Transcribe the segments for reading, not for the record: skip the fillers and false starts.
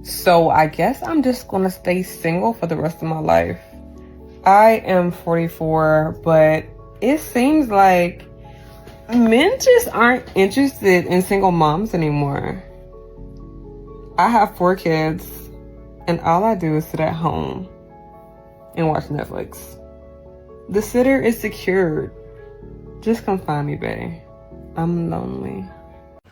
So I guess I'm just gonna stay single for the rest of my life. I am 44, but it seems like men just aren't interested in single moms anymore. I have 4 kids, and all I do is sit at home and watch Netflix. The sitter is secured. Just come find me, bae. I'm lonely.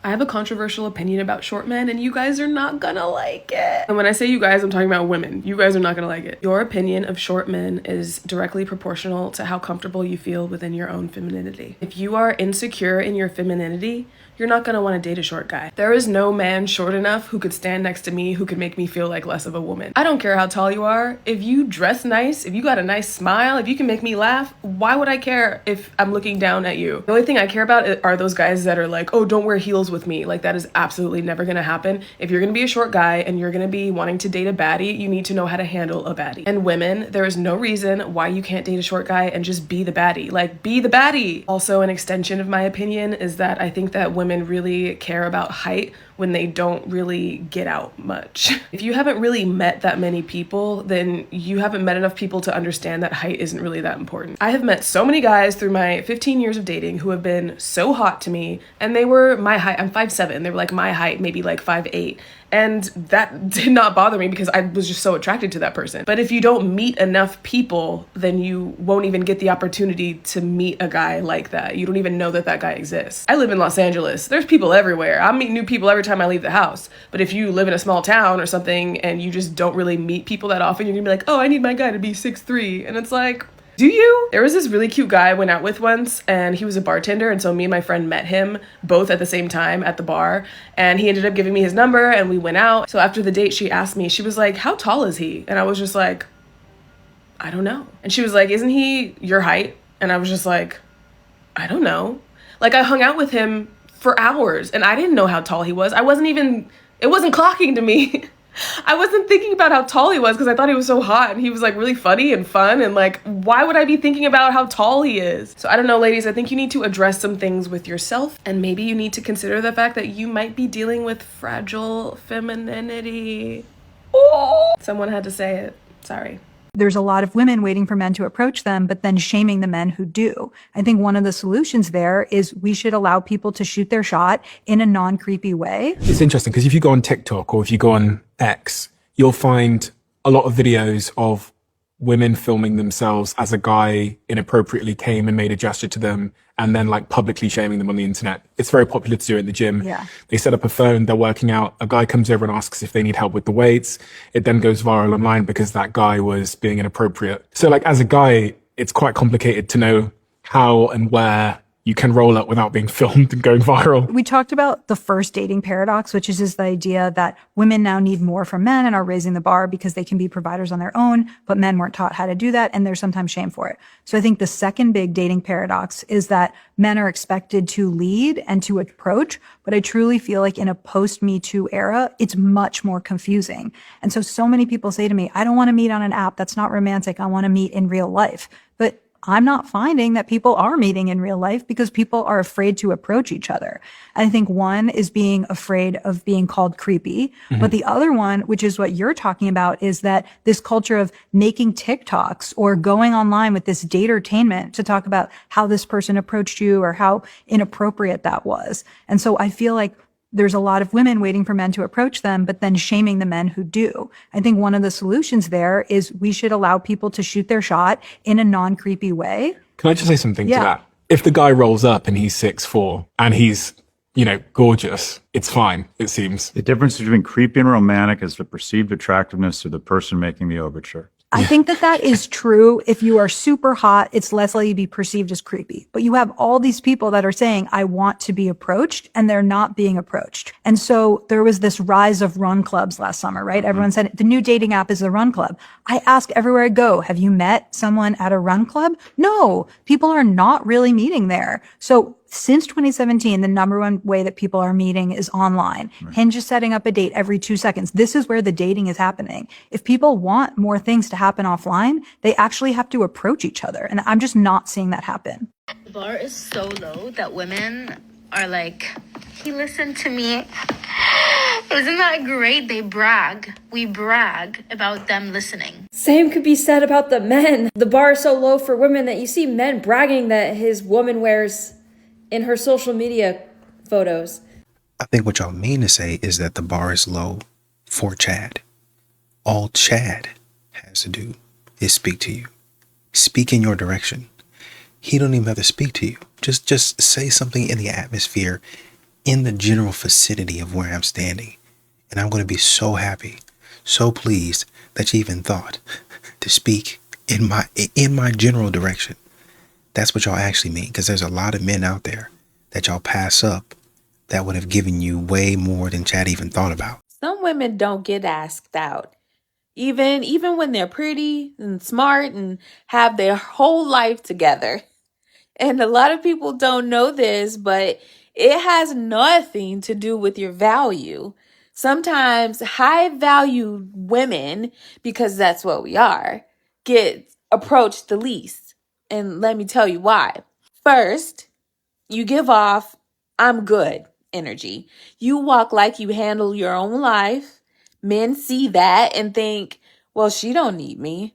I have a controversial opinion about short men, and you guys are not gonna like it. And when I say you guys, I'm talking about women. You guys are not gonna like it. Your opinion of short men is directly proportional to how comfortable you feel within your own femininity. If you are insecure in your femininity, you're not gonna wanna date a short guy. There is no man short enough who could stand next to me who could make me feel like less of a woman. I don't care how tall you are. If you dress nice, if you got a nice smile, if you can make me laugh, why would I care if I'm looking down at you? The only thing I care about are those guys that are like, oh, don't wear heels with me. Like, that is absolutely never gonna happen. If you're gonna be a short guy and you're gonna be wanting to date a baddie, you need to know how to handle a baddie. And women, there is no reason why you can't date a short guy and just be the baddie. Like, be the baddie. Also, an extension of my opinion is that I think that women really care about height when they don't really get out much. If you haven't really met that many people, then you haven't met enough people to understand that height isn't really that important. I have met so many guys through my 15 years of dating who have been so hot to me, and they were my height. I'm 5'7". They were like my height, maybe like 5'8". And that did not bother me because I was just so attracted to that person. But if you don't meet enough people, then you won't even get the opportunity to meet a guy like that. You don't even know that that guy exists. I live in Los Angeles. There's people everywhere. I meet new people every time I leave the house. But if you live in a small town or something and you just don't really meet people that often, you're gonna be like, oh, I need my guy to be 6'3". And it's like, do you? There was this really cute guy I went out with once, and he was a bartender, and so me and my friend met him both at the same time at the bar, and he ended up giving me his number, and we went out. So after the date, she asked me, she was like, how tall is he? And I was just like, I don't know. And she was like, isn't he your height? And I was just like, I don't know. Like, I hung out with him for hours, and I didn't know how tall he was. It wasn't clocking to me. I wasn't thinking about how tall he was because I thought he was so hot and he was like really funny and fun, and like, why would I be thinking about how tall he is? So I don't know, ladies, I think you need to address some things with yourself, and maybe you need to consider the fact that you might be dealing with fragile femininity. Oh, someone had to say it. Sorry. There's a lot of women waiting for men to approach them, but then shaming the men who do. I think one of the solutions there is we should allow people to shoot their shot in a non-creepy way. It's interesting because if you go on TikTok or if you go on X, you'll find a lot of videos of women filming themselves as a guy inappropriately came and made a gesture to them and then like publicly shaming them on the internet. It's very popular to do it in the gym. Yeah. They set up a phone, they're working out, a guy comes over and asks if they need help with the weights. It then goes viral online because that guy was being inappropriate. So like as a guy, it's quite complicated to know how and where you can roll up without being filmed and going viral. We talked about the first dating paradox, which is the idea that women now need more from men and are raising the bar because they can be providers on their own, but men weren't taught how to do that, and there's sometimes shame for it. So I think the second big dating paradox is that men are expected to lead and to approach, but I truly feel like in a post-Me Too era, it's much more confusing. And so many people say to me, I don't want to meet on an app. That's not romantic. I want to meet in real life. But I'm not finding that people are meeting in real life because people are afraid to approach each other. And I think one is being afraid of being called creepy. Mm-hmm. But the other one, which is what you're talking about, is that this culture of making TikToks or going online with this date-ertainment to talk about how this person approached you or how inappropriate that was. And so I feel like there's a lot of women waiting for men to approach them, but then shaming the men who do. I think one of the solutions there is we should allow people to shoot their shot in a non-creepy way. Can I just say something to that? If the guy rolls up and he's 6'4" and he's, gorgeous, it's fine, it seems. The difference between creepy and romantic is the perceived attractiveness of the person making the overture. I think that is true. If you are super hot, it's less likely to be perceived as creepy. But you have all these people that are saying, I want to be approached, and they're not being approached. And so there was this rise of run clubs last summer, right? Mm-hmm. Everyone said the new dating app is the run club. I ask everywhere I go, have you met someone at a run club? No, people are not really meeting there. So since 2017, the number one way that people are meeting is online. Right. Hinge is setting up a date every 2 seconds. This is where the dating is happening. If people want more things to happen offline, they actually have to approach each other. And I'm just not seeing that happen. The bar is so low that women are like, he listened to me Isn't that great? They brag. We brag about them listening. Same could be said about the men. The bar is so low for women that you see men bragging that his woman wears in her social media photos. I think what y'all mean to say is that the bar is low for Chad. All Chad has to do is speak to you. Speak in your direction. He don't even have to speak to you. Just say something in the atmosphere, in the general vicinity of where I'm standing. And I'm going to be so happy, so pleased that you even thought to speak in my general direction. That's what y'all actually mean, because there's a lot of men out there that y'all pass up that would have given you way more than Chad even thought about. Some women don't get asked out. Even when they're pretty and smart and have their whole life together. And a lot of people don't know this, but it has nothing to do with your value. Sometimes high value women, because that's what we are, get approached the least. And let me tell you why. First, you give off I'm good energy. You walk like you handle your own life. Men see that and think, well, she don't need me.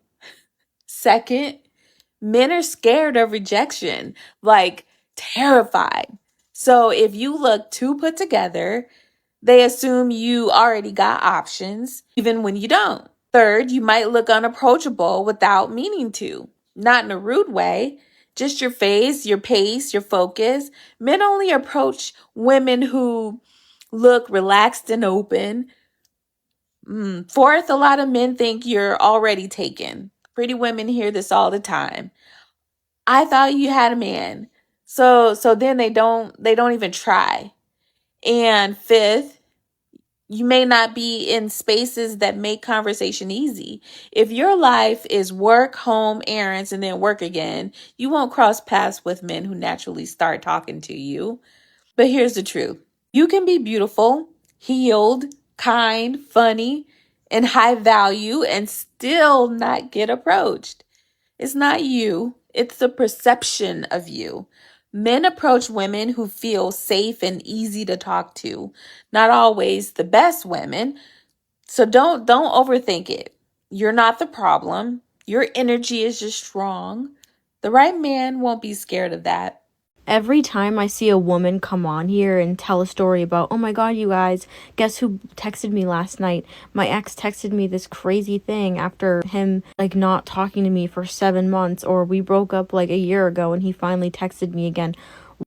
Second, men are scared of rejection, like terrified. So if you look too put together, they assume you already got options, even when you don't. Third, you might look unapproachable without meaning to. Not in a rude way, just your face, your pace, your focus. Men only approach women who look relaxed and open. Fourth, a lot of men think you're already taken. Pretty women hear this all the time. I thought you had a man. So then they don't even try. And fifth, you may not be in spaces that make conversation easy. If your life is work, home, errands, and then work again, you won't cross paths with men who naturally start talking to you. But here's the truth. You can be beautiful, healed, kind, funny, and high value and still not get approached. It's not you. It's the perception of you. Men approach women who feel safe and easy to talk to. Not always the best women. So don't overthink it. You're not the problem. Your energy is just strong. The right man won't be scared of that. Every time I see a woman come on here and tell a story about, oh my God, you guys, guess who texted me last night? My ex texted me this crazy thing after him like not talking to me for 7 months, or we broke up like a year ago and he finally texted me again.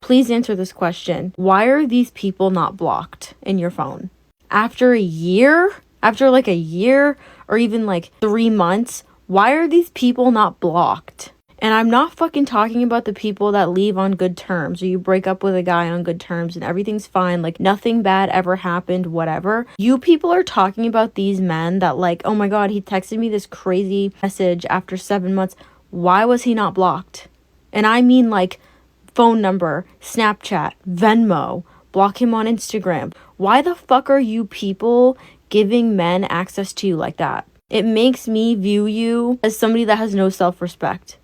Please answer this question. Why are these people not blocked in your phone? After a year? After like a year or even like 3 months? Why are these people not blocked? And I'm not fucking talking about the people that leave on good terms, or you break up with a guy on good terms and everything's fine, like nothing bad ever happened, whatever. You people are talking about these men that like, oh my God, he texted me this crazy message after 7 months. Why was he not blocked? And I mean like phone number, Snapchat, Venmo, block him on Instagram. Why the fuck are you people giving men access to you like that? It makes me view you as somebody that has no self-respect.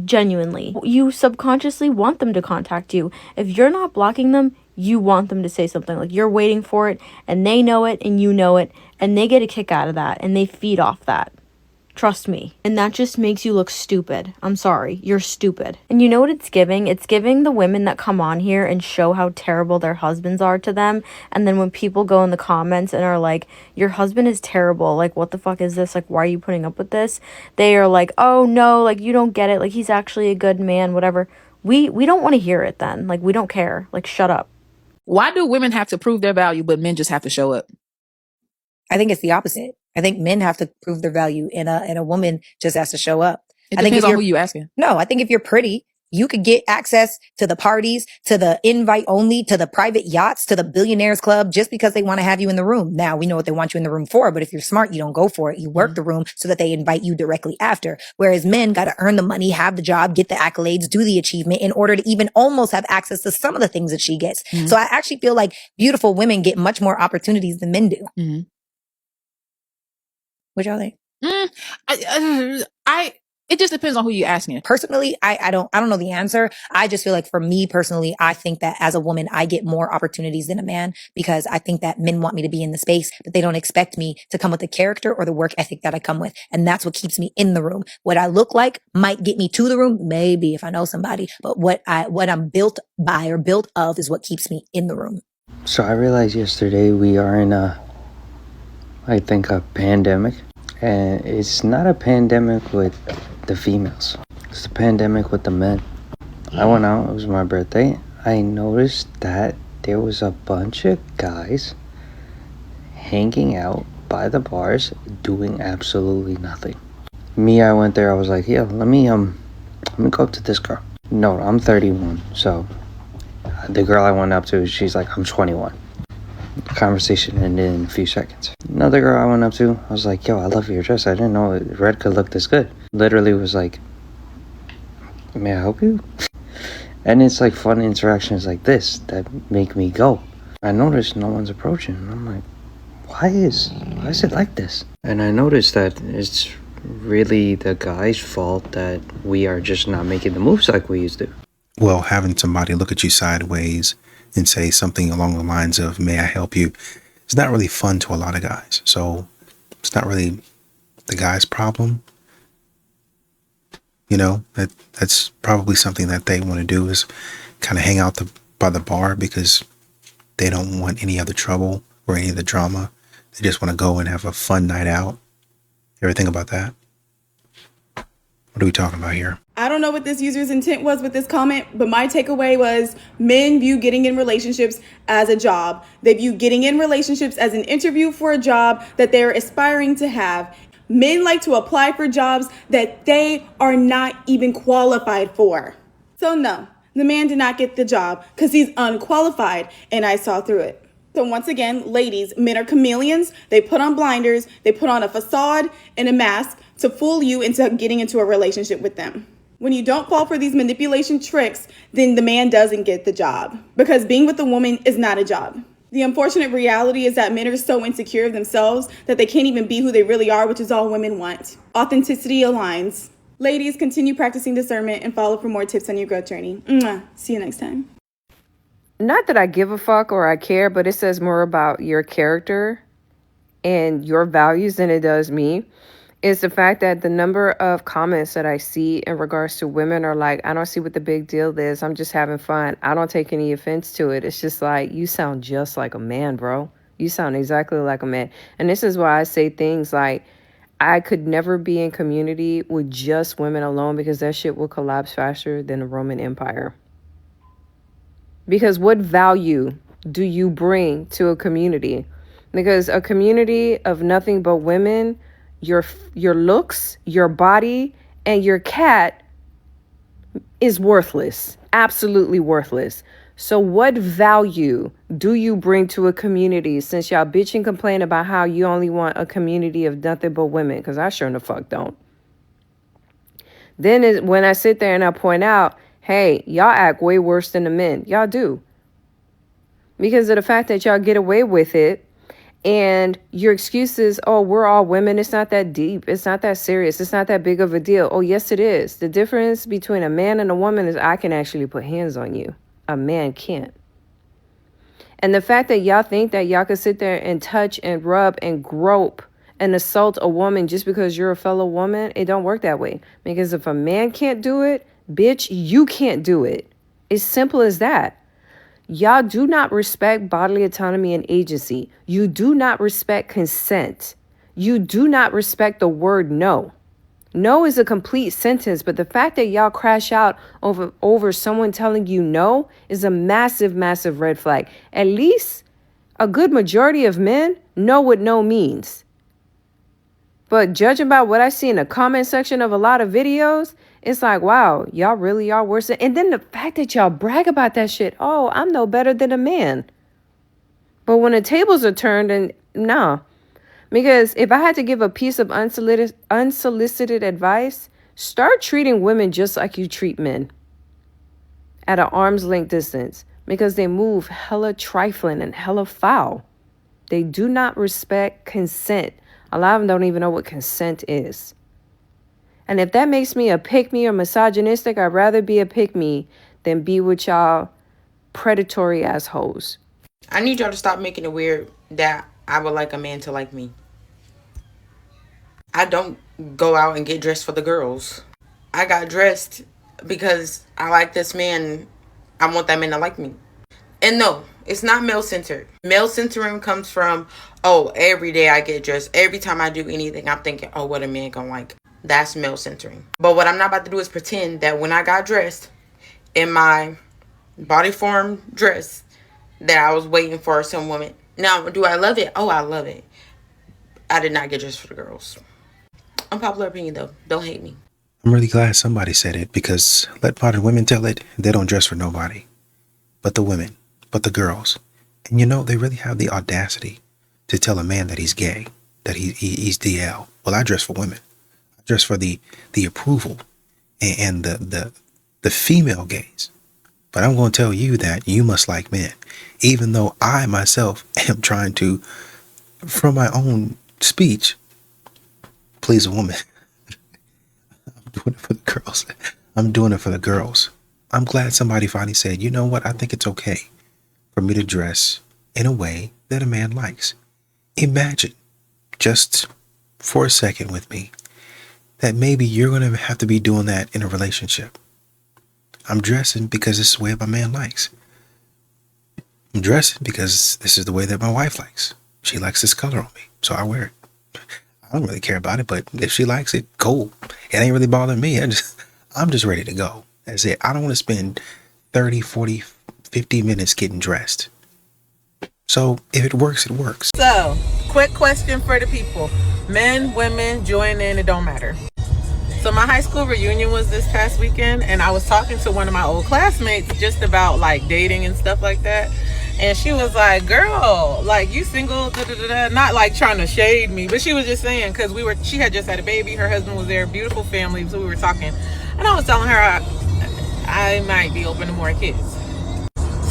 Genuinely, you subconsciously want them to contact you. If you're not blocking them, you want them to say something, like you're waiting for it and they know it and you know it and they get a kick out of that and they feed off that. Trust me. And that just makes you look stupid. I'm sorry. You're stupid. And you know what it's giving? It's giving the women that come on here and show how terrible their husbands are to them. And then when people go in the comments and are like, your husband is terrible. Like, what the fuck is this? Like, why are you putting up with this? They are like, oh no, like you don't get it. Like he's actually a good man, whatever. We don't want to hear it then. Like we don't care. Like shut up. Why do women have to prove their value, but men just have to show up? I think it's the opposite. I think men have to prove their value and a woman just has to show up. It I think depends if on you're, who you asking. No, I think if you're pretty, you could get access to the parties, to the invite only, to the private yachts, to the billionaires club, just because they want to have you in the room. Now we know what they want you in the room for, but if you're smart, you don't go for it. You work the room so that they invite you directly after. Whereas men got to earn the money, have the job, get the accolades, do the achievement in order to even almost have access to some of the things that she gets. So I actually feel like beautiful women get much more opportunities than men do. What y'all think? I It just depends on who you're asking. Personally, I don't know the answer. I just feel like for me personally, I think that as a woman, I get more opportunities than a man because I think that men want me to be in the space, but they don't expect me to come with the character or the work ethic that I come with. And that's what keeps me in the room. What I look like might get me to the room, maybe if I know somebody, but what I'm built by or built of is what keeps me in the room. So I realized yesterday we are in I think a pandemic. And it's not a pandemic with the females. It's a pandemic with the men. I went out, it was my birthday. I noticed that there was a bunch of guys hanging out by the bars doing absolutely nothing. Me, I went there, I was like, yo, let me go up to this girl. No, I'm 31, so the girl I went up to, she's like, I'm 21. Conversation ended in a few seconds. Another girl I went up to, I was like, yo, I love your dress. I didn't know red could look this good. Literally was like, may I help you? And it's like fun interactions like this that make me go. I noticed no one's approaching. And I'm like, why is it like this? And I noticed that it's really the guy's fault that we are just not making the moves like we used to. Well, having somebody look at you sideways and say something along the lines of, may I help you? It's not really fun to a lot of guys. So it's not really the guy's problem. You know, that's probably something that they want to do is kind of hang out by the bar because they don't want any other trouble or any of the drama. They just want to go and have a fun night out. You ever think about that? What are we talking about here? I don't know what this user's intent was with this comment, but my takeaway was men view getting in relationships as a job. They view getting in relationships as an interview for a job that they're aspiring to have. Men like to apply for jobs that they are not even qualified for. So no, the man did not get the job because he's unqualified, and I saw through it. So once again, ladies, men are chameleons. They put on blinders, they put on a facade and a mask to fool you into getting into a relationship with them. When you don't fall for these manipulation tricks, then the man doesn't get the job because being with a woman is not a job. The unfortunate reality is that men are so insecure of themselves that they can't even be who they really are, which is all women want. Authenticity aligns. Ladies, continue practicing discernment and follow for more tips on your growth journey. Mwah. See you next time. Not that I give a fuck or I care, but it says more about your character and your values than it does me. Is the fact that the number of comments that I see in regards to women are like, I don't see what the big deal is. I'm just having fun. I don't take any offense to it. It's just like, you sound just like a man, bro. You sound exactly like a man. And this is why I say things like, I could never be in community with just women alone because that shit will collapse faster than the Roman Empire. Because what value do you bring to a community? Because a community of nothing but women, your looks, your body, and your cat is worthless. Absolutely worthless. So what value do you bring to a community since y'all bitch and complain about how you only want a community of nothing but women? Because I sure the fuck don't. Then when I sit there and I point out, hey, y'all act way worse than the men. Y'all do. Because of the fact that y'all get away with it. And your excuse is, oh, we're all women. It's not that deep. It's not that serious. It's not that big of a deal. Oh, yes, it is. The difference between a man and a woman is I can actually put hands on you. A man can't. And the fact that y'all think that y'all can sit there and touch and rub and grope and assault a woman just because you're a fellow woman, it don't work that way. Because if a man can't do it, bitch, you can't do it. It's simple as that. Y'all do not respect bodily autonomy and agency. You do not respect consent. You do not respect the word no. No is a complete sentence, but the fact that y'all crash out over someone telling you no is a massive, massive red flag. At least a good majority of men know what no means. But judging by what I see in the comment section of a lot of videos, it's like, wow, y'all really are worse. And then the fact that y'all brag about that shit. Oh, I'm no better than a man. But when the tables are turned, and no. Because if I had to give a piece of unsolicited advice, start treating women just like you treat men. At an arm's length distance. Because they move hella trifling and hella foul. They do not respect consent. A lot of them don't even know what consent is. And if that makes me a pick-me or misogynistic, I'd rather be a pick-me than be with y'all predatory assholes. I need y'all to stop making it weird that I would like a man to like me. I don't go out and get dressed for the girls. I got dressed because I like this man. I want that man to like me. And no, it's not male-centered. Male-centering comes from, oh, every day I get dressed. Every time I do anything, I'm thinking, oh, what a man gonna like. That's male-centering. But what I'm not about to do is pretend that when I got dressed in my body form dress, that I was waiting for some woman. Now, do I love it? Oh, I love it. I did not get dressed for the girls. Unpopular opinion, though. Don't hate me. I'm really glad somebody said it, because let modern women tell it, they don't dress for nobody. But the women, but the girls. And you know, they really have the audacity to tell a man that he's gay, that he's DL. Well, I dress for women. I dress for the approval and the female gaze. But I'm going to tell you that you must like men, even though I myself am trying to, from my own speech, please a woman. I'm doing it for the girls. I'm doing it for the girls. I'm glad somebody finally said, you know what? I think it's okay for me to dress in a way that a man likes. Imagine, just for a second with me, that maybe you're going to have to be doing that in a relationship. I'm dressing because this is the way my man likes. I'm dressing because this is the way that my wife likes. She likes this color on me, so I wear it. I don't really care about it, but if she likes it, cool. It ain't really bothering me. I'm just ready to go. That's it. I don't want to spend 30, 40, 50 minutes getting dressed. So if it works, it works. So, quick question for the people. Men, women, join in, it don't matter. So my high school reunion was this past weekend, and I was talking to one of my old classmates just about like dating and stuff like that. And she was like, girl, like, you single, not like trying to shade me, but she was just saying, because she had just had a baby, her husband was there, beautiful family, so we were talking. And I was telling her I might be open to more kids.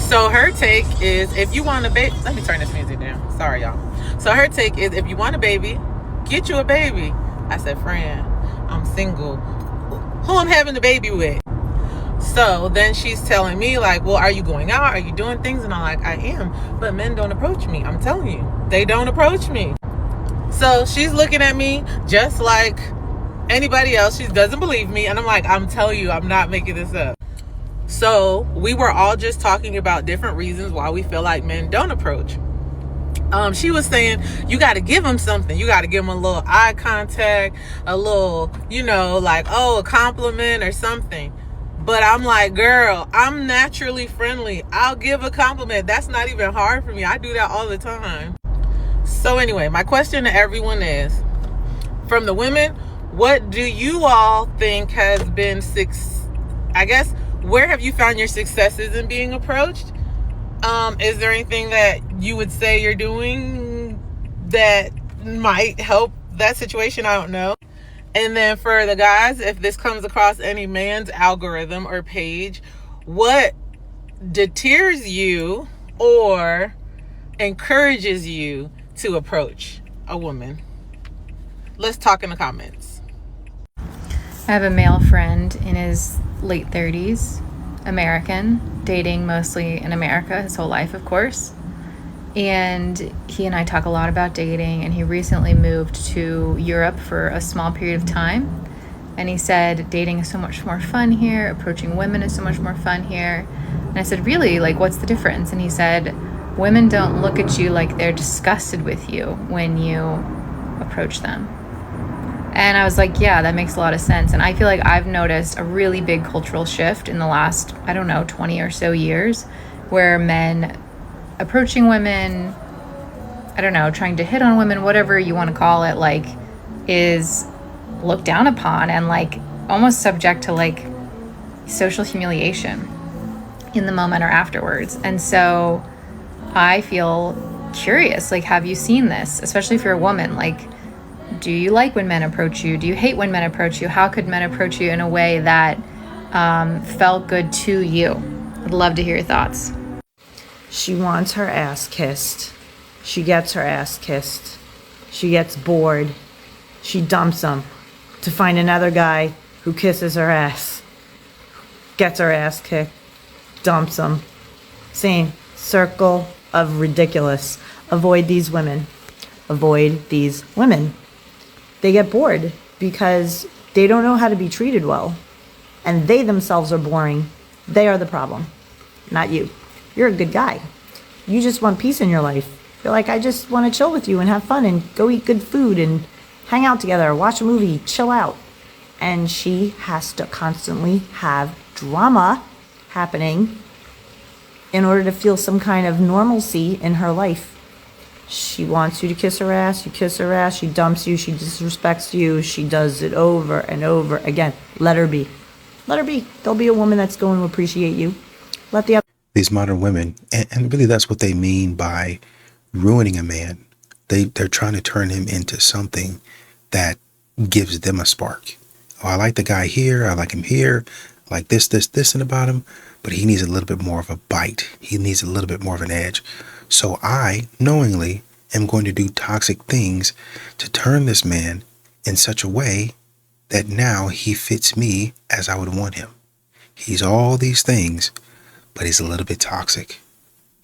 So her take is, if you want a baby, let me turn this music down. Sorry, y'all. So her take is, if you want a baby, get you a baby. I said, friend, I'm single. Who I'm having the baby with? So then she's telling me like, well, are you going out? Are you doing things? And I'm like, I am. But men don't approach me. I'm telling you, they don't approach me. So she's looking at me just like anybody else. She doesn't believe me. And I'm like, I'm telling you, I'm not making this up. So we were all just talking about different reasons why we feel like men don't approach. She was saying, you got to give them something. You got to give them a little eye contact, a little, like, oh, a compliment or something. But I'm like, girl, I'm naturally friendly. I'll give a compliment. That's not even hard for me. I do that all the time. So anyway, my question to everyone is, from the women, what do you all think has been where have you found your successes in being approached? Is there anything that you would say you're doing that might help that situation? I don't know. And then for the guys, if this comes across any man's algorithm or page, what deters you or encourages you to approach a woman? Let's talk in the comments. I have a male friend in his late 30s, American, dating mostly in America his whole life, of course. And he and I talk a lot about dating, and he recently moved to Europe for a small period of time. And he said, dating is so much more fun here, approaching women is so much more fun here. And I said, really? Like, what's the difference? And he said, women don't look at you like they're disgusted with you when you approach them. And I was like, yeah, that makes a lot of sense. And I feel like I've noticed a really big cultural shift in the last, 20 or so years, where men approaching women, trying to hit on women, whatever you want to call it, like, is looked down upon and like almost subject to like social humiliation in the moment or afterwards. And so I feel curious, like, have you seen this? Especially if you're a woman, like, do you like when men approach you? Do you hate when men approach you? How could men approach you in a way that felt good to you? I'd love to hear your thoughts. She wants her ass kissed. She gets her ass kissed. She gets bored. She dumps him. to find another guy who kisses her ass, gets her ass kicked, dumps him. Same circle of ridiculous. Avoid these women. Avoid these women. They get bored because they don't know how to be treated well. And they themselves are boring. They are the problem, not you. You're a good guy. You just want peace in your life. You're like, I just want to chill with you and have fun and go eat good food and hang out together, watch a movie, chill out. And she has to constantly have drama happening in order to feel some kind of normalcy in her life. She wants you to kiss her ass, you kiss her ass, she dumps you, she disrespects you, she does it over and over again. Let her be. Let her be. There'll be a woman that's going to appreciate you. Let the other. These modern women, and really that's what they mean by ruining a man. They're trying to turn him into something that gives them a spark. Oh, I like the guy here, I like him here, I like this and about him, but he needs a little bit more of a bite. He needs a little bit more of an edge. So I, knowingly, am going to do toxic things to turn this man in such a way that now he fits me as I would want him. He's all these things, but he's a little bit toxic,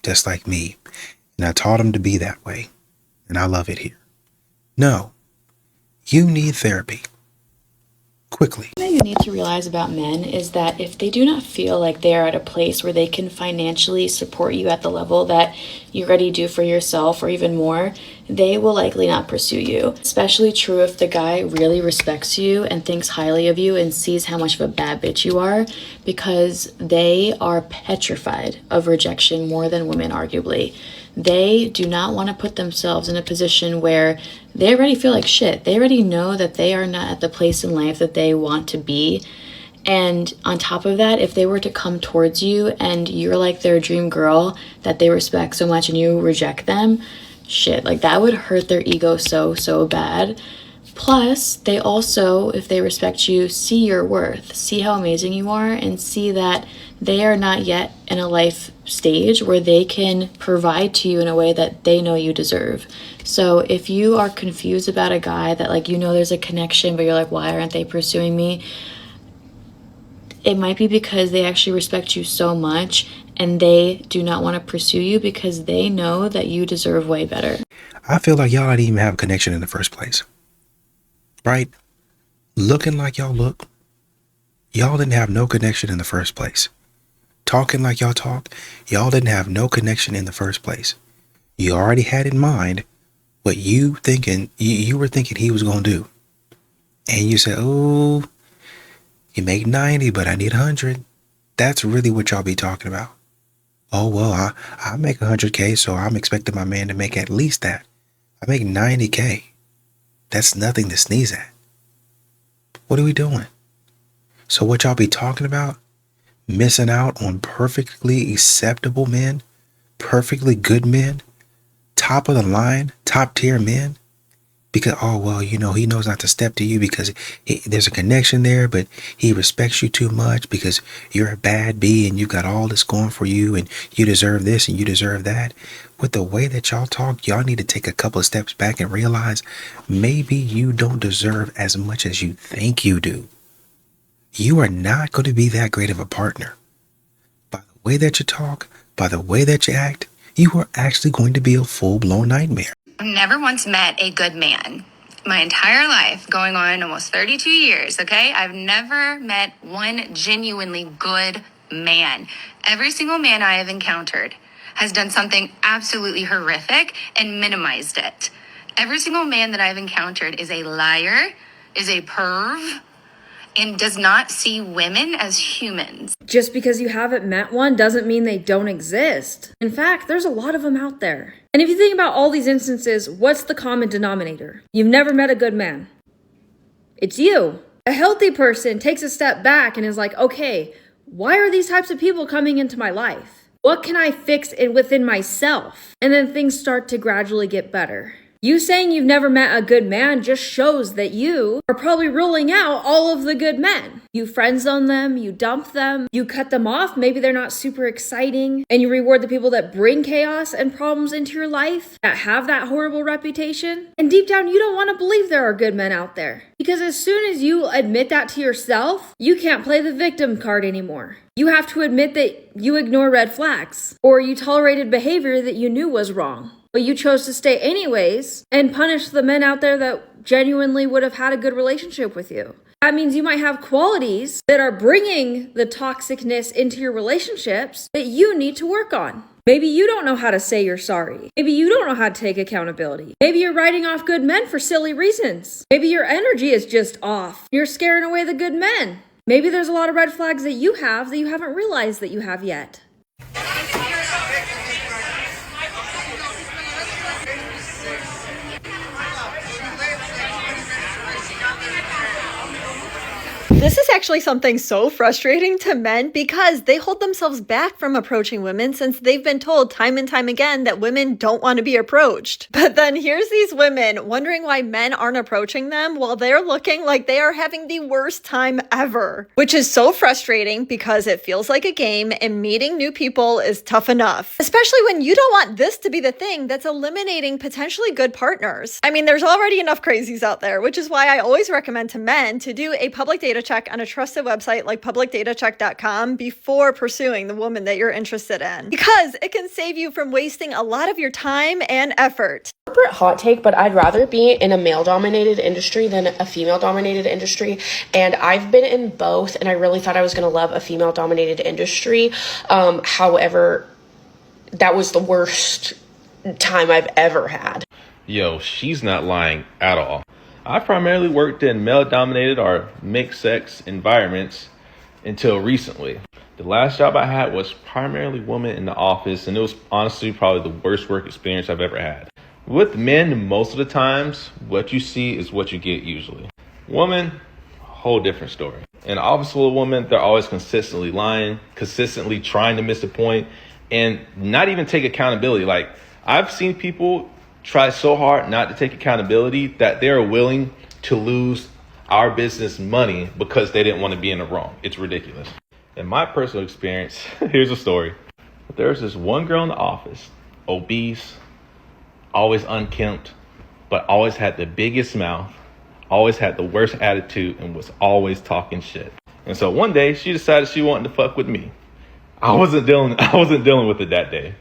just like me. And I taught him to be that way, and I love it here. No, you need therapy. Quickly. What you need to realize about men is that if they do not feel like they are at a place where they can financially support you at the level that you already do for yourself or even more, they will likely not pursue you. Especially true if the guy really respects you and thinks highly of you and sees how much of a bad bitch you are, because they are petrified of rejection more than women, arguably. They do not want to put themselves in a position where they already feel like shit. They already know that they are not at the place in life that they want to be. And on top of that, if they were to come towards you and you're like their dream girl that they respect so much and you reject them, shit, like that would hurt their ego so bad. Plus, they also, if they respect you, see your worth, see how amazing you are, and see that they are not yet in a life stage where they can provide to you in a way that they know you deserve. So if you are confused about a guy that, like, you know there's a connection, but you're like, why aren't they pursuing me? It might be because they actually respect you so much and they do not want to pursue you because they know that you deserve way better. I feel like y'all didn't even have a connection in the first place. Right? Looking like y'all look, y'all didn't have no connection in the first place. Talking like y'all talk, y'all didn't have no connection in the first place. You already had in mind what you were thinking he was going to do. And you said, oh, you make 90, but I need 100. That's really what y'all be talking about. Oh, well, I make 100K, so I'm expecting my man to make at least that. I make 90K. That's nothing to sneeze at. What are we doing? So what y'all be talking about? Missing out on perfectly acceptable men, perfectly good men, top of the line, top tier men, because, oh, well, you know, he knows not to step to you because there's a connection there, but he respects you too much because you're a bad bee and you got all this going for you and you deserve this and you deserve that. With the way that y'all talk, y'all need to take a couple of steps back and realize maybe you don't deserve as much as you think you do. You are not going to be that great of a partner. By the way that you talk, by the way that you act, you are actually going to be a full-blown nightmare. I've never once met a good man. My entire life, going on almost 32 years, okay? I've never met one genuinely good man. Every single man I have encountered has done something absolutely horrific and minimized it. Every single man that I've encountered is a liar, is a perv, and does not see women as humans. Just because you haven't met one doesn't mean they don't exist. In fact, there's a lot of them out there. And if you think about all these instances, what's the common denominator? You've never met a good man. It's you. A healthy person takes a step back and is like, okay, why are these types of people coming into my life? What can I fix within myself? And then things start to gradually get better. You saying you've never met a good man just shows that you are probably ruling out all of the good men. You friend zone them, you dump them, you cut them off. Maybe they're not super exciting, and you reward the people that bring chaos and problems into your life, that have that horrible reputation. And deep down, you don't want to believe there are good men out there. Because as soon as you admit that to yourself, you can't play the victim card anymore. You have to admit that you ignore red flags, or you tolerated behavior that you knew was wrong, but you chose to stay anyways and punish the men out there that genuinely would have had a good relationship with you. That means you might have qualities that are bringing the toxicness into your relationships that you need to work on. Maybe you don't know how to say you're sorry. Maybe you don't know how to take accountability. Maybe you're writing off good men for silly reasons. Maybe your energy is just off. You're scaring away the good men. Maybe there's a lot of red flags that you haven't realized that you have yet. This is actually something so frustrating to men because they hold themselves back from approaching women since they've been told time and time again that women don't want to be approached. But then here's these women wondering why men aren't approaching them while they're looking like they are having the worst time ever. Which is so frustrating because it feels like a game and meeting new people is tough enough. Especially when you don't want this to be the thing that's eliminating potentially good partners. I mean, there's already enough crazies out there, which is why I always recommend to men to do a public data check on a trusted website like publicdatacheck.com before pursuing the woman that you're interested in, because it can save you from wasting a lot of your time and effort. Corporate hot take, but I'd rather be in a male-dominated industry than a female-dominated industry, and I've been in both, and I really thought I was going to love a female-dominated industry. However, that was the worst time I've ever had. Yo, she's not lying at all. I primarily worked in male-dominated or mixed-sex environments until recently. The last job I had was primarily women in the office, and it was honestly probably the worst work experience I've ever had. With men, most of the times, what you see is what you get usually. Women, whole different story. In an office full of women, they're always consistently lying, consistently trying to miss a point, and not even take accountability. Like, I've seen people try so hard not to take accountability that they're willing to lose our business money because they didn't want to be in the wrong. It's ridiculous. In my personal experience, here's a story. There's this one girl in the office, obese, always unkempt, but always had the biggest mouth, always had the worst attitude, and was always talking shit. And so one day she decided she wanted to fuck with me. I wasn't dealing with it that day.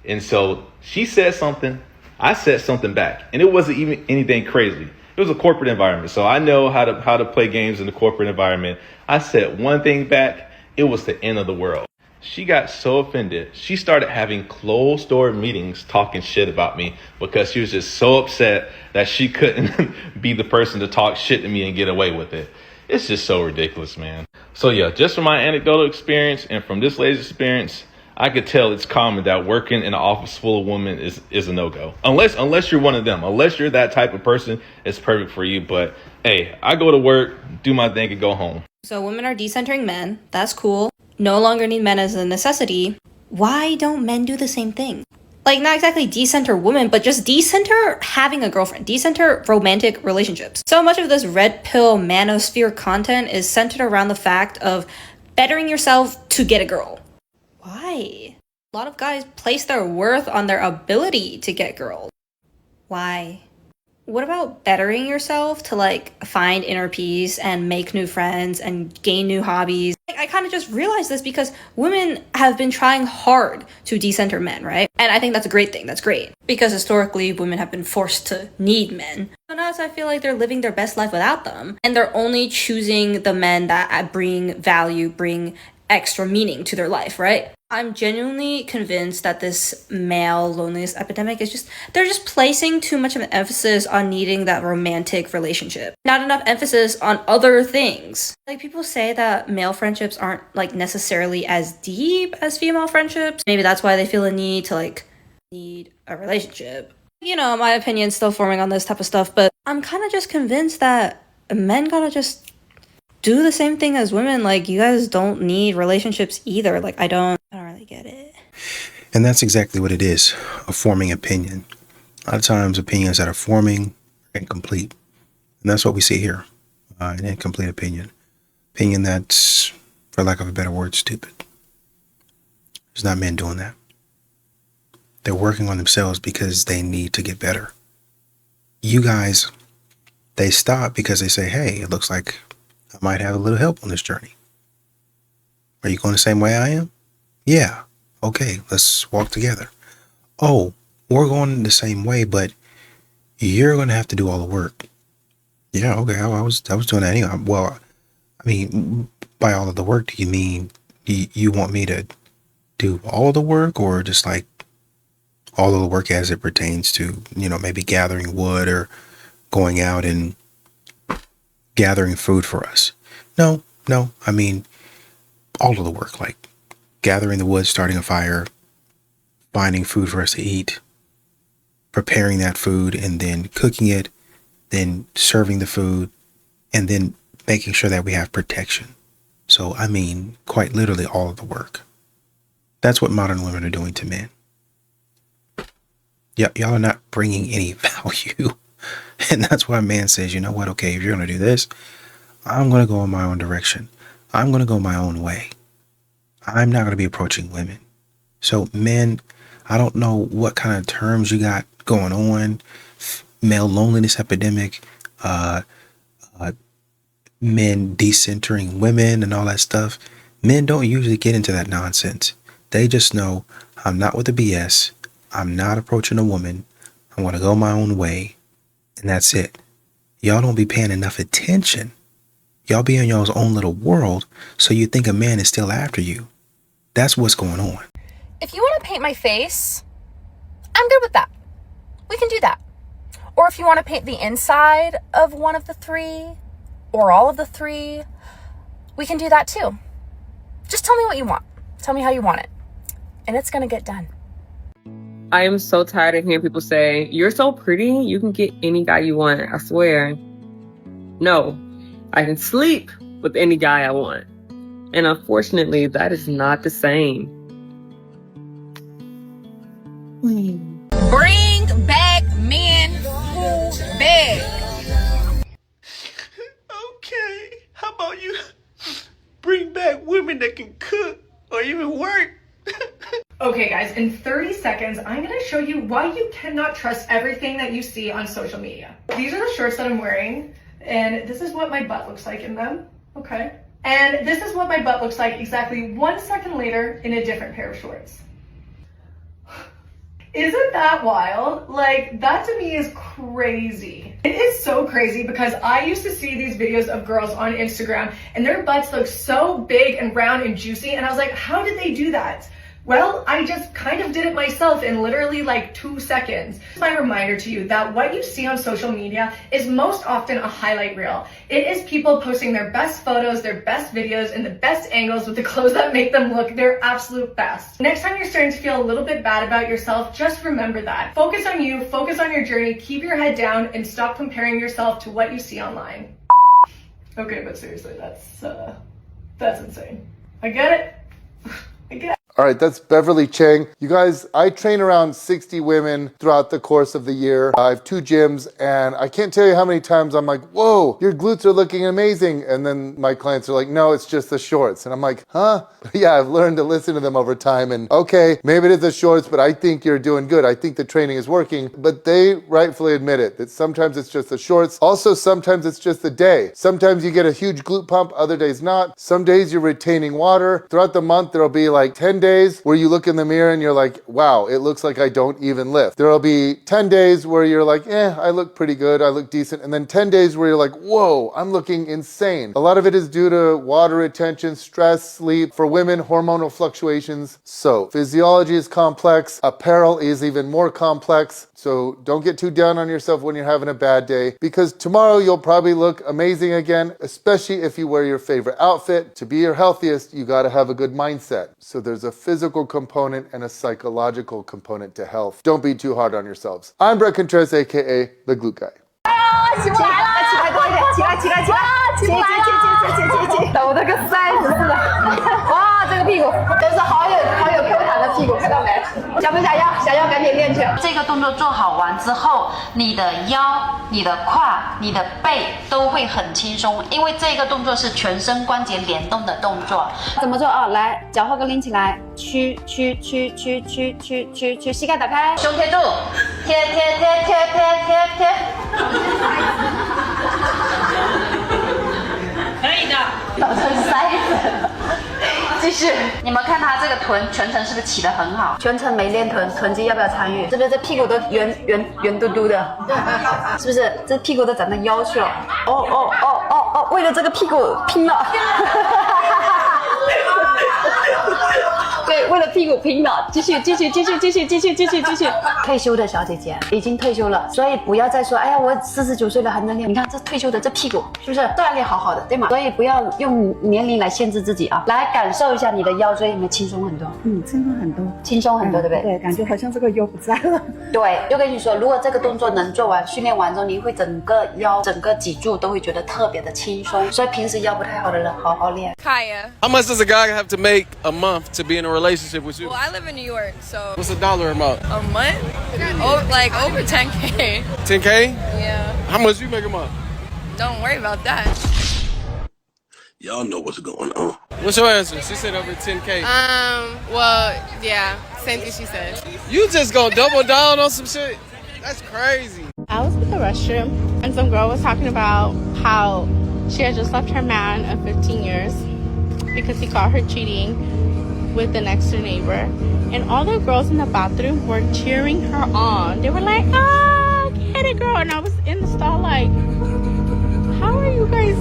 And so she said something, I said something back, and it wasn't even anything crazy. It was a corporate environment, so I know how to play games in the corporate environment. I said one thing back, it was the end of the world. She got so offended, she started having closed door meetings talking shit about me because she was just so upset that she couldn't be the person to talk shit to me and get away with it. It's just so ridiculous, man. So yeah, just from my anecdotal experience and from this lady's experience, I could tell it's common that working in an office full of women is a no-go. Unless you're one of them. Unless you're that type of person, it's perfect for you. But hey, I go to work, do my thing, and go home. So women are decentering men. That's cool. No longer need men as a necessity. Why don't men do the same thing? Like, not exactly decenter women, but just decenter having a girlfriend. Decenter romantic relationships. So much of this red pill manosphere content is centered around the fact of bettering yourself to get a girl. Why? A lot of guys place their worth on their ability to get girls. Why? What about bettering yourself to, like, find inner peace and make new friends and gain new hobbies? Like, I kind of just realized this because women have been trying hard to decenter men, right? And I think that's a great thing. That's great. Because historically, women have been forced to need men. So now I feel like they're living their best life without them. And they're only choosing the men that bring value, bring extra meaning to their life, right? I'm genuinely convinced that this male loneliness epidemic is they're just placing too much of an emphasis on needing that romantic relationship. Not enough emphasis on other things. Like, people say that male friendships aren't, like, necessarily as deep as female friendships. Maybe that's why they feel a need to, like, need a relationship. You know, my opinion's still forming on this type of stuff, but I'm kind of just convinced that men gotta just do the same thing as women. Like, you guys don't need relationships either. Like, I don't really get it. And that's exactly what it is, a forming opinion. A lot of times opinions that are forming are incomplete. And that's what we see here, an incomplete opinion. opinion that's, for lack of a better word, stupid. There's not men doing that. They're working on themselves because they need to get better. You guys, they stop because they say, hey, it looks like I might have a little help on this journey. Are you going the same way I am? Yeah. Okay, let's walk together. Oh, we're going the same way, but you're going to have to do all the work. Yeah, okay, I was doing that anyway. Well, I mean, by all of the work, do you mean you want me to do all the work, or just like all of the work as it pertains to, maybe gathering wood or going out and gathering food for us? No, I mean, all of the work, like gathering the wood, starting a fire, finding food for us to eat, preparing that food, and then cooking it, then serving the food, and then making sure that we have protection. So, I mean, quite literally all of the work. That's what modern women are doing to men. Y'all are not bringing any value. And that's why a man says, you know what, okay, if you're going to do this, I'm going to go in my own direction. I'm going to go my own way. I'm not going to be approaching women. So men, I don't know what kind of terms you got going on. Male loneliness epidemic, men decentering women and all that stuff. Men don't usually get into that nonsense. They just know, I'm not with the BS. I'm not approaching a woman. I want to go my own way. And that's it. Y'all don't be paying enough attention. Y'all be in y'all's own little world, so you think a man is still after you. That's what's going on. If you want to paint my face, I'm good with that. We can do that. Or if you want to paint the inside of one of the three, or all of the three, we can do that too. Just tell me what you want. Tell me how you want it. And it's going to get done. I am so tired of hearing people say, you're so pretty, you can get any guy you want. I swear. No, I can sleep with any guy I want. And unfortunately, that is not the same. Bring back men who beg. Okay, how about you bring back women that can cook or even work? Okay guys, in 30 seconds, I'm gonna show you why you cannot trust everything that you see on social media. These are the shorts that I'm wearing, and this is what my butt looks like in them, okay? And this is what my butt looks like exactly 1 second later in a different pair of shorts. Isn't that wild? Like, that to me is crazy. It is so crazy because I used to see these videos of girls on Instagram and their butts look so big and round and juicy, and I was like, how did they do that? Well, I just kind of did it myself in literally like 2 seconds. My reminder to you that what you see on social media is most often a highlight reel. It is people posting their best photos, their best videos, and the best angles with the clothes that make them look their absolute best. Next time you're starting to feel a little bit bad about yourself, just remember that. Focus on you, focus on your journey, keep your head down, and stop comparing yourself to what you see online. Okay, but seriously, that's insane. I get it. I get it. All right, that's Beverly Chang. You guys, I train around 60 women throughout the course of the year. I have 2 gyms, and I can't tell you how many times I'm like, whoa, your glutes are looking amazing. And then my clients are like, no, it's just the shorts. And I'm like, huh? Yeah, I've learned to listen to them over time. And okay, maybe it is the shorts, but I think you're doing good. I think the training is working. But they rightfully admit it, that sometimes it's just the shorts. Also, sometimes it's just the day. Sometimes you get a huge glute pump, other days not. Some days you're retaining water. Throughout the month, there'll be like 10 days where you look in the mirror and you're like, wow, it looks like I don't even lift. There'll be 10 days where you're like, I look pretty good, I look decent. And then 10 days where you're like, whoa, I'm looking insane. A lot of it is due to water retention, stress, sleep. For women, hormonal fluctuations. So physiology is complex. Apparel is even more complex. So don't get too down on yourself when you're having a bad day, because tomorrow you'll probably look amazing again, especially if you wear your favorite outfit. To be your healthiest, you gotta have a good mindset. So there's a physical component and a psychological component to health. Don't be too hard on yourselves. I'm Brett Contreras, aka The Glute Guy. 起不来了，起来多一点，起来，起来，起来，起，抖得跟塞子似的。哇，这个屁股真是好有 Q 弹的屁股，看到没？想不想要？想要赶紧练起来。这个动作做好完之后，你的腰、你的胯、你的背都会很轻松，因为这个动作是全身关节联动的动作。怎么做啊？来，脚后跟拎起来，屈，膝盖打开，胸贴住，贴。可以的，老成塞子。继续，你们看他这个臀全程是不是起得很好？全程没练臀肌要不要参与？是不是这屁股都圆嘟嘟的？是不是这屁股都长得腰去了？哦，为了这个屁股拼了！对，为了屁股拼了，继续。退休的小姐姐已经退休了，所以不要再说，哎呀，我49岁了还能练。你看这退休的这屁股是不是锻炼好好的，对吗？所以不要用年龄来限制自己啊，来感受一下你的腰椎有没有轻松很多？轻松很多，对不对？对，感觉好像这个腰不在了。对，就跟你说，如果这个动作能做完，训练完之后，你会整个腰、整个脊柱都会觉得特别的轻松。所以平时腰不太好的人，好好练。Kaya. How much does a guy have to make a month to be in a relationship with you? Well, I live in New York, so. What's a dollar amount? A month? Oh, like over 10K. 10K? Yeah. How much you make a month? Don't worry about that. Y'all know what's going on. What's your answer? She said over 10K. Well, yeah, same thing she said. You just gonna double down on some shit? That's crazy. I was in the restroom and some girl was talking about how she had just left her man of 15 years because he caught her cheating with the next door neighbor. And all the girls in the bathroom were cheering her on. They were like, oh, get it, girl. And I was in the stall like, how are you guys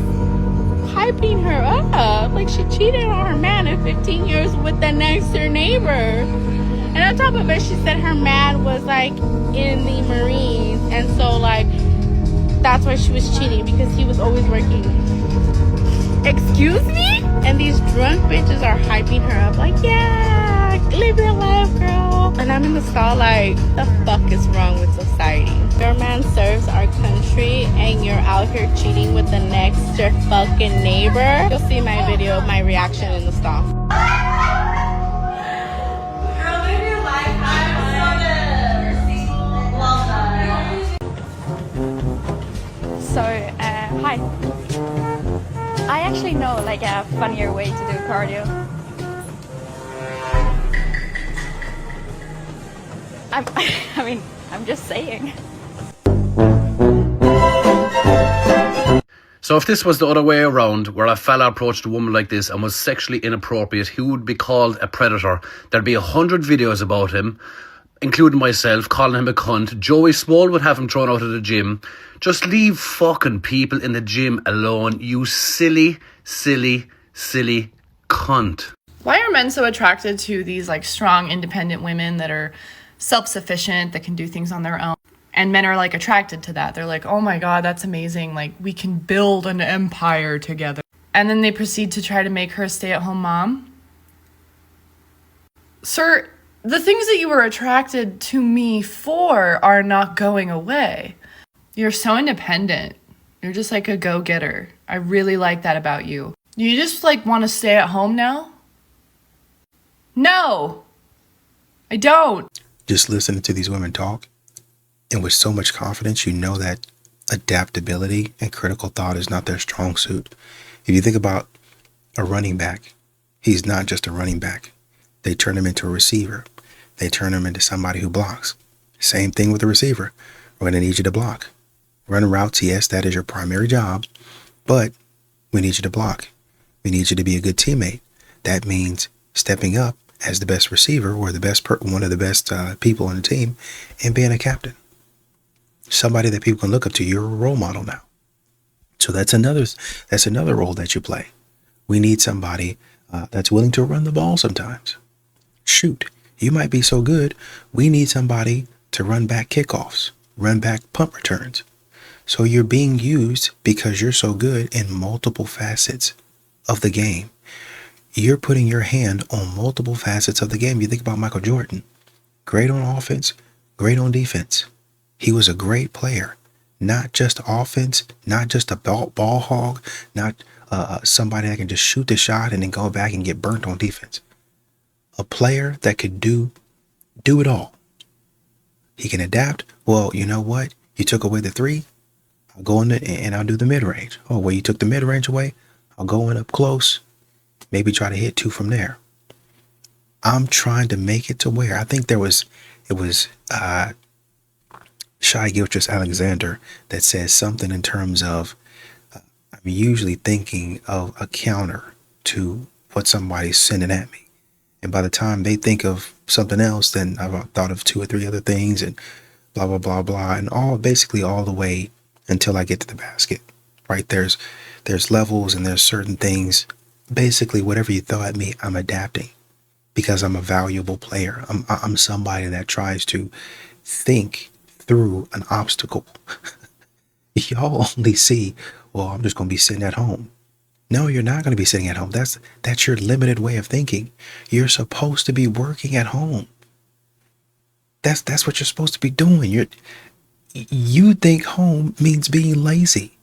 hyping her up? Like, she cheated on her man of 15 years with the next door neighbor. And on top of it, she said her man was like in the Marines. And so like, that's why she was cheating, because he was always working. Excuse me? And these drunk bitches are hyping her up like, yeah, live your life, girl. And I'm in the stall like, the fuck is wrong with society? Your man serves our country and you're out here cheating with the next door fucking neighbor. You'll see my video, my reaction in the stall. So, hi. I actually know like a funnier way to do cardio. I'm just saying. So if this was the other way around, where a fella approached a woman like this and was sexually inappropriate, he would be called a predator. There'd be 100 videos about him, including myself, calling him a cunt. Joey Small would have him thrown out of the gym. Just leave fucking people in the gym alone, you silly cunt. Why are men so attracted to these like strong, independent women that are self-sufficient, that can do things on their own? And men are like attracted to that. They're like, oh my God, that's amazing. Like, we can build an empire together. And then they proceed to try to make her a stay-at-home mom. Sir, the things that you were attracted to me for are not going away. You're so independent. You're just like a go-getter. I really like that about you. You just like want to stay at home now? No, I don't. Just listening to these women talk, and with so much confidence, you know that adaptability and critical thought is not their strong suit. If you think about a running back, he's not just a running back. They turn him into a receiver. They turn him into somebody who blocks. Same thing with the receiver. We're going to need you to block. Run routes, yes, that is your primary job, but we need you to block. We need you to be a good teammate. That means stepping up as the best receiver or the best one of the best people on the team and being a captain. Somebody that people can look up to. You're a role model now. So that's another role that you play. We need somebody that's willing to run the ball sometimes. Shoot, you might be so good. We need somebody to run back kickoffs, run back punt returns. So you're being used because you're so good in multiple facets of the game. You're putting your hand on multiple facets of the game. You think about Michael Jordan. Great on offense, great on defense. He was a great player. Not just offense, not just a ball hog, not somebody that can just shoot the shot and then go back and get burnt on defense. A player that could do Do it all. He can adapt. Well, you know what? You took away the 3. I'll go in and I'll do the mid-range. Oh, well, you took the mid-range away. I'll go in up close. Maybe try to hit 2 from there. I'm trying to make it to where I think it was Shy Gilchrist Alexander that says something in terms of I'm usually thinking of a counter to what somebody's sending at me. And by the time they think of something else, then I've thought of 2 or 3 other things and blah, blah, blah, blah. And basically all the way until I get to the basket, right? There's levels and there's certain things. Basically, whatever you throw at me, I'm adapting because I'm a valuable player. I'm somebody that tries to think through an obstacle. Y'all only see, well, I'm just going to be sitting at home. No, you're not going to be sitting at home. That's your limited way of thinking. You're supposed to be working at home. That's what you're supposed to be doing. You think home means being lazy.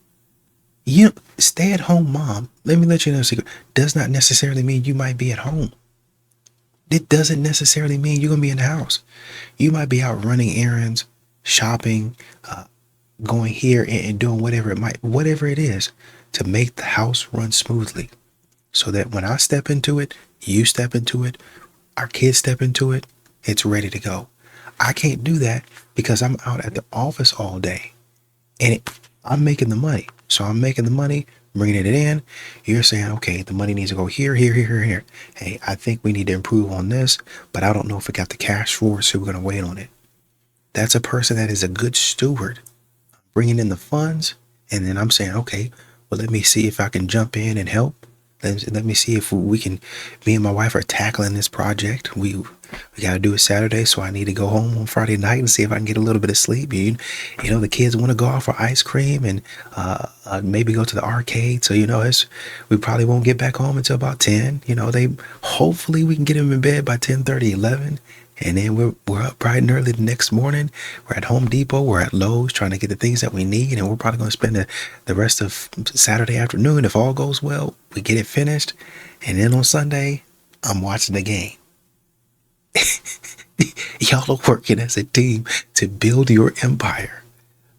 You stay at home mom, let me let you know a secret, does not necessarily mean you might be at home. It doesn't necessarily mean you're going to be in the house. You might be out running errands, shopping, going here and doing whatever it is to make the house run smoothly so that when I step into it, you step into it, our kids step into it, it's ready to go. I can't do that because I'm out at the office all day and I'm making the money. So I'm making the money, bringing it in. You're saying, okay, the money needs to go here, here, here, here, here. Hey, I think we need to improve on this, but I don't know if we got the cash for it, so we're going to wait on it. That's a person that is a good steward, bringing in the funds. And then I'm saying, okay, well, let me see if I can jump in and help. Let me see if we can, me and my wife are tackling this project. We got to do it Saturday, so I need to go home on Friday night and see if I can get a little bit of sleep. You know, the kids want to go out for ice cream and maybe go to the arcade. So, we probably won't get back home until about 10. Hopefully we can get them in bed by 10:30, 11. And then we're up bright and early the next morning. We're at Home Depot. We're at Lowe's trying to get the things that we need. And we're probably going to spend the rest of Saturday afternoon. If all goes well, we get it finished. And then on Sunday, I'm watching the game. Y'all are working as a team to build your empire.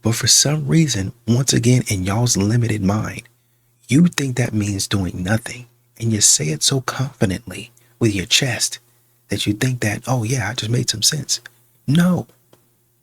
But for some reason, once again, in y'all's limited mind, you think that means doing nothing. And you say it so confidently with your chest that you think that, oh yeah, I just made some sense. No.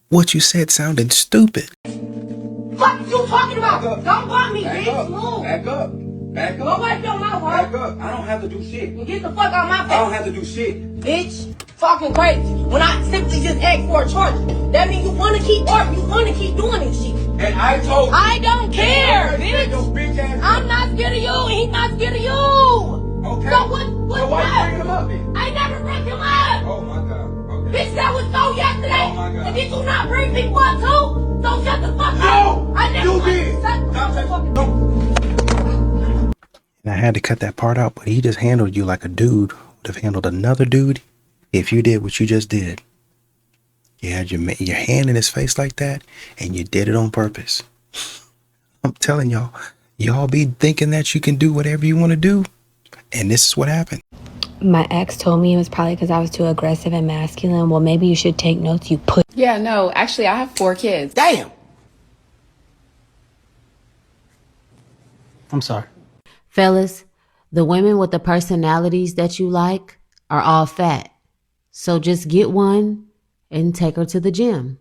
What you said sounded stupid. What you talking about? Don't bump me, bitch. Move. Back up. Back up. Go away from my mouth, Back up. I don't have to do shit. Well, get the fuck out of my face. I don't have to do shit. Bitch. Fucking crazy. When I simply just asked for a charge, that means you want to keep arguing. You want to keep doing this shit. And I told you. I don't care, bitch. I'm not scared of you, and he's not scared of you. Okay. So what's so why you bringing him up then? I never brought him up. Oh my God. Okay. Bitch, that was so yesterday. Oh my God. And did you not bring people up too? So shut the fuck up. No. I never you did. And I had to cut that part out, but he just handled you like a dude would have handled another dude if you did what you just did. You had your hand in his face like that, and you did it on purpose. I'm telling y'all be thinking that you can do whatever you want to do. And this is what happened. My ex told me it was probably because I was too aggressive and masculine. Well, maybe you should take notes, you put. Yeah, no, actually, I have 4 kids. Damn. I'm sorry. Fellas, the women with the personalities that you like are all fat. So just get one and take her to the gym.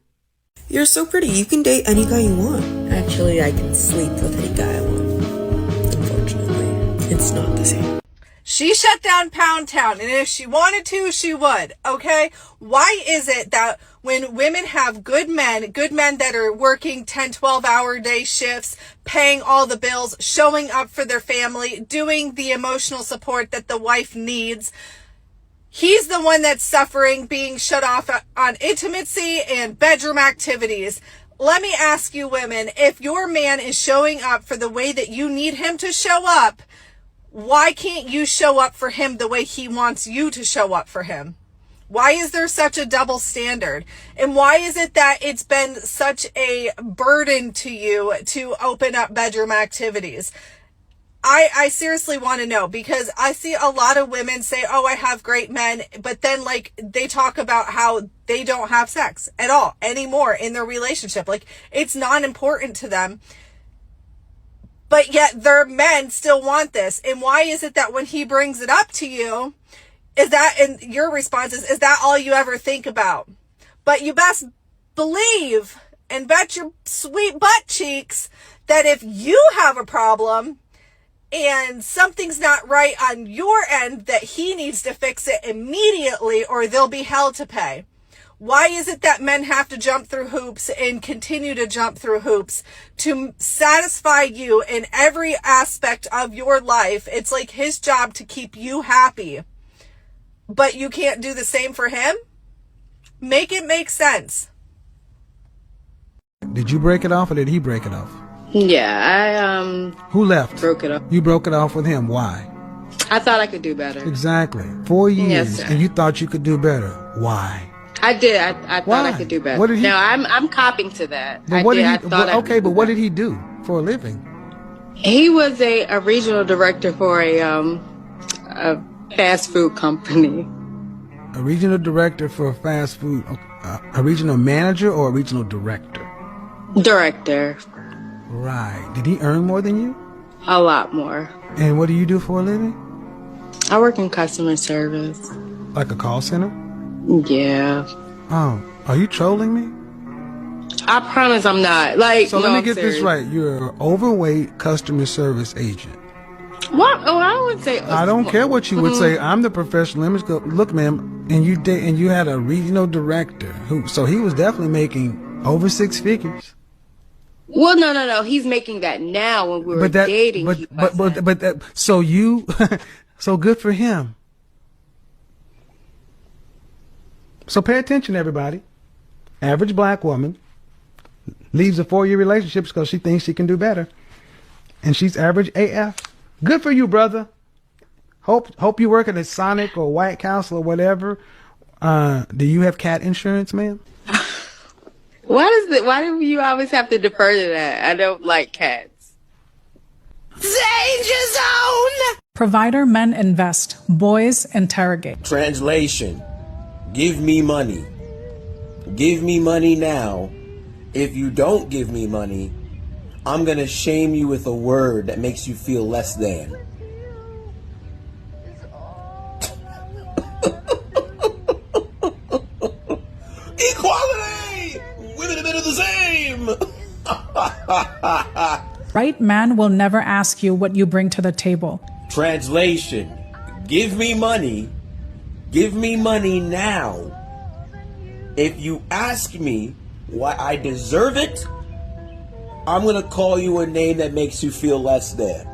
You're so pretty. You can date any guy you want. Actually, I can sleep with any guy I want. Unfortunately, it's not the same. She shut down Pound Town, and if she wanted to, she would, okay? Why is it that when women have good men that are working 10, 12-hour day shifts, paying all the bills, showing up for their family, doing the emotional support that the wife needs, he's the one that's suffering, being shut off on intimacy and bedroom activities? Let me ask you women, if your man is showing up for the way that you need him to show up, why can't you show up for him the way he wants you to show up for him? Why is there such a double standard? And why is it that it's been such a burden to you to open up bedroom activities? I seriously want to know, because I see a lot of women say, oh, I have great men, but then like they talk about how they don't have sex at all anymore in their relationship. Like it's not important to them, but yet their men still want this. And why is it that when he brings it up to you, is that, and your response is that all you ever think about? But you best believe and bet your sweet butt cheeks that if you have a problem and something's not right on your end, that he needs to fix it immediately or there'll be hell to pay. Why is it that men have to jump through hoops and continue to jump through hoops to satisfy you in every aspect of your life? It's like his job to keep you happy, but you can't do the same for him? Make it make sense. Did you break it off or did he break it off? Yeah, Who left? Broke it off. You broke it off with him. Why? I thought I could do better. Exactly. 4 years, Yes, sir. and you thought you could do better. Why? I did. I thought I could do better. What did he? No, I'm copying to that. But what did he? What did he do for a living? He was a regional director for a fast food company. A regional director for a fast food. A regional manager or a regional director? Director. Right. Did he earn more than you? A lot more. And what do you do for a living? I work in customer service. Like a call center? Yeah. Oh, are you trolling me? I promise I'm not. Like, so no, let me I'm get serious. this right. You're an overweight customer service agent. What? Oh, I would say. I don't care what you would say. I'm the professional image coach. Look, ma'am, and you had a regional director so he was definitely making over 6 figures. Well, no. He's making that now. When we were dating. So good for him. So pay attention, everybody. Average black woman leaves a 4-year relationship because she thinks she can do better, and she's average AF. Good for you, brother. Hope you work at a Sonic or White Castle or whatever. Do you have cat insurance, ma'am? Why do you always have to defer to that? I don't like cats. Danger zone! Provider men invest, boys interrogate. Translation: give me money. Give me money now. If you don't give me money, I'm gonna shame you with a word that makes you feel less than. Equality! Women and men are the same! Right man will never ask you what you bring to the table. Translation: give me money. Give me money now. If you ask me why I deserve it, I'm gonna call you a name that makes you feel less than.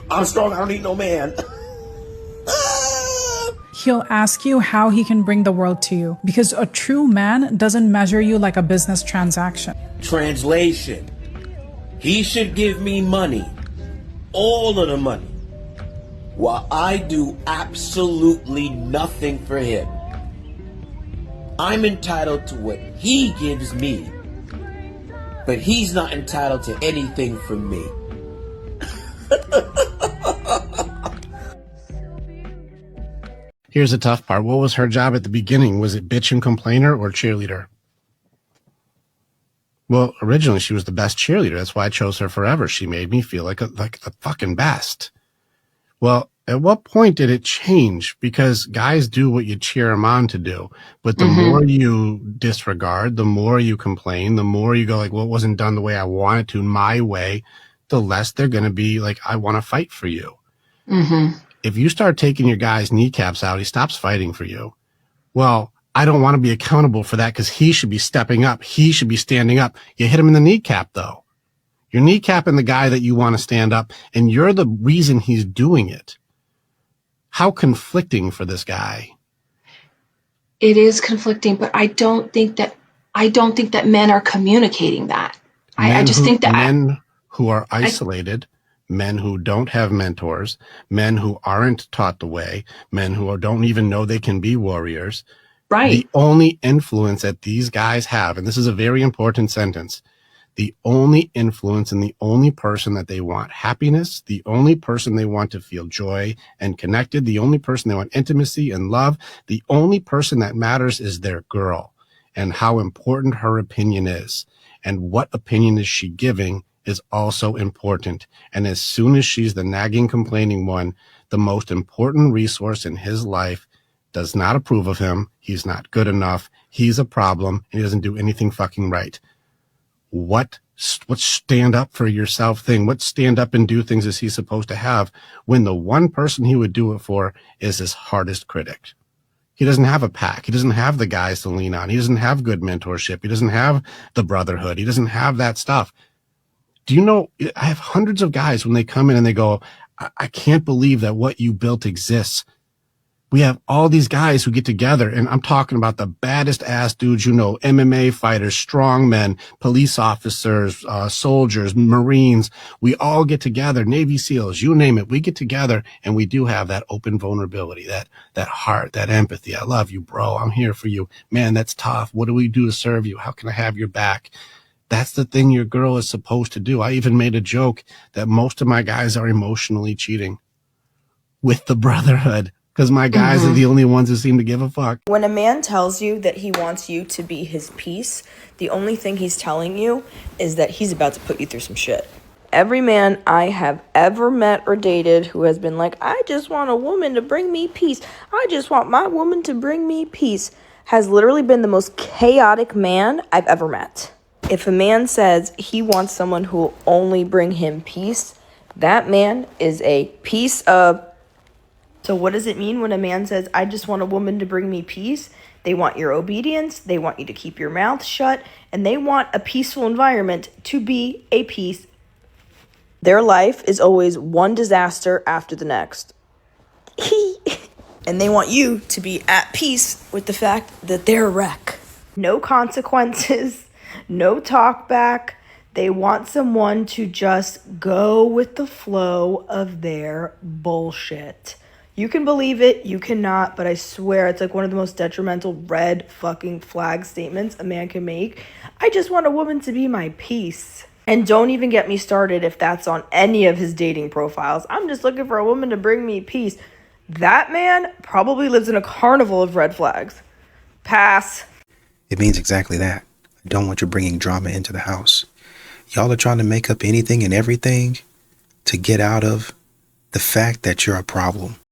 I'm strong, I don't need no man. He'll ask you how he can bring the world to you, because a true man doesn't measure you like a business transaction. Translation: he should give me money, all of the money, while I do absolutely nothing for him. I'm entitled to what he gives me, but he's not entitled to anything from me. Here's the tough part. What was her job at the beginning? Was it bitch and complainer or cheerleader? Well, originally she was the best cheerleader. That's why I chose her forever. She made me feel like the fucking best. Well, at what point did it change? Because guys do what you cheer them on to do. But the more you disregard, the more you complain, the more you go like, well, it wasn't done the way I wanted to, my way, the less they're going to be like, I want to fight for you. If you start taking your guy's kneecaps out, he stops fighting for you. Well, I don't want to be accountable for that because he should be stepping up. He should be standing up. You hit him in the kneecap, though. You're kneecapping the guy that you want to stand up, and you're the reason he's doing it. How conflicting for this guy. It is conflicting, but I don't think that men are communicating that. I just think that men who are isolated, men who don't have mentors, men who aren't taught the way, men who don't even know they can be warriors. Right. The only influence that these guys have, and this is a very important sentence, the only influence and the only person that they want happiness, the only person they want to feel joy and connected, the only person they want intimacy and love, the only person that matters is their girl, and how important her opinion is. And what opinion is she giving is also important. And as soon as she's the nagging, complaining one, the most important resource in his life does not approve of him. He's not good enough. He's a problem, and he doesn't do anything fucking right. What stand up for yourself thing? What stand up and do things is he supposed to have when the one person he would do it for is his hardest critic? He doesn't have a pack. He doesn't have the guys to lean on. He doesn't have good mentorship. He doesn't have the brotherhood. He doesn't have that stuff. Do you know, I have hundreds of guys when they come in and they go, I can't believe that what you built exists. We have all these guys who get together, and I'm talking about the baddest ass dudes, you know, MMA fighters, strongmen, police officers, soldiers, Marines. We all get together, Navy SEALs, you name it. We get together and we do have that open vulnerability, that heart, that empathy. I love you, bro. I'm here for you. Man, that's tough. What do we do to serve you? How can I have your back? That's the thing your girl is supposed to do. I even made a joke that most of my guys are emotionally cheating with the brotherhood, because my guys are the only ones who seem to give a fuck. When a man tells you that he wants you to be his piece, the only thing he's telling you is that he's about to put you through some shit. Every man I have ever met or dated who has been like, I just want a woman to bring me peace, I just want my woman to bring me peace, has literally been the most chaotic man I've ever met. If a man says he wants someone who will only bring him peace, that man is a piece of... So what does it mean when a man says, I just want a woman to bring me peace? They want your obedience, they want you to keep your mouth shut, and they want a peaceful environment to be a peace. Their life is always one disaster after the next. And they want you to be at peace with the fact that they're a wreck. No consequences, no talk back. They want someone to just go with the flow of their bullshit. You can believe it, you cannot, but I swear it's like one of the most detrimental red fucking flag statements a man can make. I just want a woman to be my peace. And don't even get me started if that's on any of his dating profiles. I'm just looking for a woman to bring me peace. That man probably lives in a carnival of red flags. Pass. It means exactly that. I don't want you bringing drama into the house. Y'all are trying to make up anything and everything to get out of the fact that you're a problem.